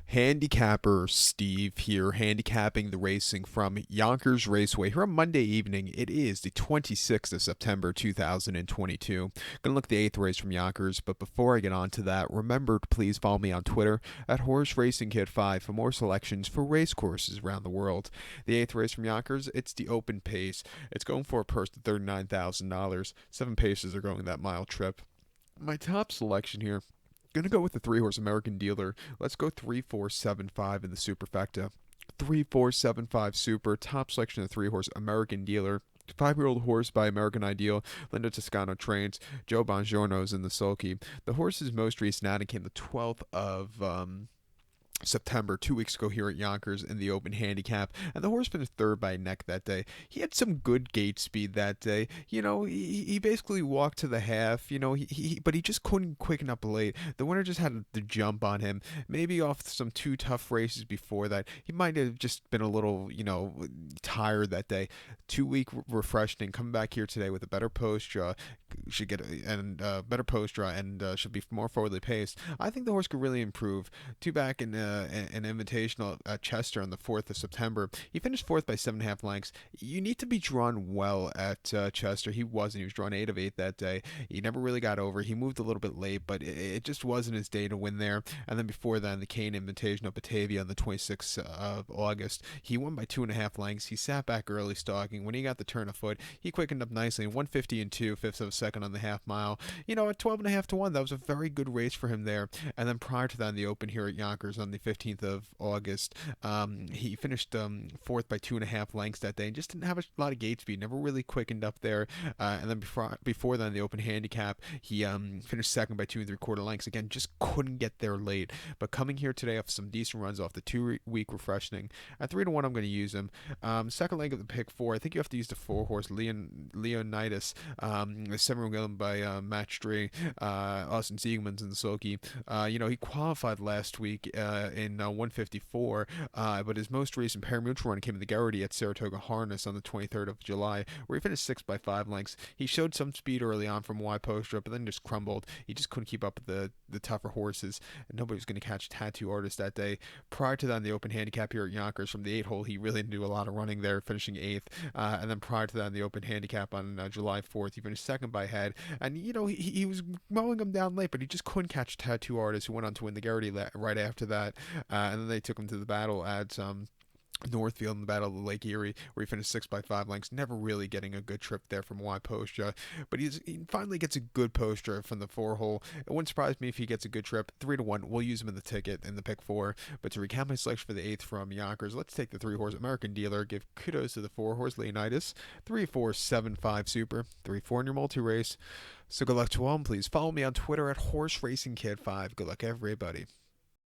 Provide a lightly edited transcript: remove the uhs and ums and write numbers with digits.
Handicapper Steve here, handicapping the racing from Yonkers Raceway here on Monday evening. It is the 26th of September 2022. Gonna look at the 8th race from Yonkers, but before I get on to that, remember to please follow me on Twitter at Horse Racing Kid 5 for more selections for race courses around the world. The 8th race from Yonkers, it's the open pace. It's going for a purse of $39,000. 7 paces are going that mile trip. My top selection here, gonna go with the 3-horse American Dealer. Let's go 3-4-7-5 in the superfecta. 3-4-7-5 super, top selection of the 3-horse American Dealer. 5-year-old horse by American Ideal. Linda Toscano trains. Joe Bongiorno's in the sulky. The horse's most recent outing came the 12th of September, 2 weeks ago here at Yonkers in the open handicap, and the horse finished third by a neck that day. He had some good gate speed that day. He basically walked to the half, but he just couldn't quicken up late. The winner just had to jump on him. Maybe off some two tough races before that, he might have just been a little, tired that day. 2 week refreshing, coming back here today with a better post draw, should get better post draw and should be more forwardly paced. I think the horse could really improve. Two back in an invitational at Chester on the 4th of September. He finished fourth by 7.5 lengths. You need to be drawn well at Chester. He wasn't. He was drawn 8 of 8 that day. He never really got over. He moved a little bit late, but it just wasn't his day to win there. And then before that, the Kane Invitational Batavia on the 26th of August, he won by 2.5 lengths. He sat back early stalking. When he got the turn of foot, he quickened up nicely. 150 and 2, fifths of a second on the half mile. At 12.5 to 1, that was a very good race for him there. And then prior to that, in the Open here at Yonkers on the 15th of August, he finished fourth by 2.5 lengths that day and just didn't have a lot of gate speed. Never really quickened up there. And then before that, in the Open handicap, he finished second by 2 3/4 lengths. Again, just couldn't get there late. But coming here today off some decent runs off the 2-week refreshing, at 3 to 1, I'm going to use him. Second leg of the pick 4, I think you have to use the 4-horse Leonidas. The 7 by Matt Stree, Austin Siegmund's in the sulky. He qualified last week in 154, but his most recent parimutuel run came in the Garrity at Saratoga Harness on the 23rd of July, where he finished 6th by 5 lengths. He showed some speed early on from Y poster, but then just crumbled. He just couldn't keep up with the tougher horses, and nobody was going to catch Tattoo Artist that day. Prior to that, in the open handicap here at Yonkers, from the 8 hole, he really didn't do a lot of running there, finishing 8th. And then prior to that, in the open handicap on July 4th, he finished 2nd by head. And, he was mowing him down late, but he just couldn't catch Tattoo Artist, who went on to win the Garrity right after that. And then they took him to the battle at Northfield in the Battle of Lake Erie, where he finished 6th by 5 lengths, never really getting a good trip there from Y Postra, but he finally gets a good poster from the 4 hole. It wouldn't surprise me if he gets a good trip. 3 to 1, we'll use him in the ticket in the pick 4. But to recap my selection for the 8th from Yonkers, let's take the 3-horse American Dealer, give kudos to the 4-horse Leonidas, 3-4-7-5 super, 3-4 in your multi-race. So good luck to all, and please follow me on Twitter at Horse Racing Kid 5. Good luck, everybody.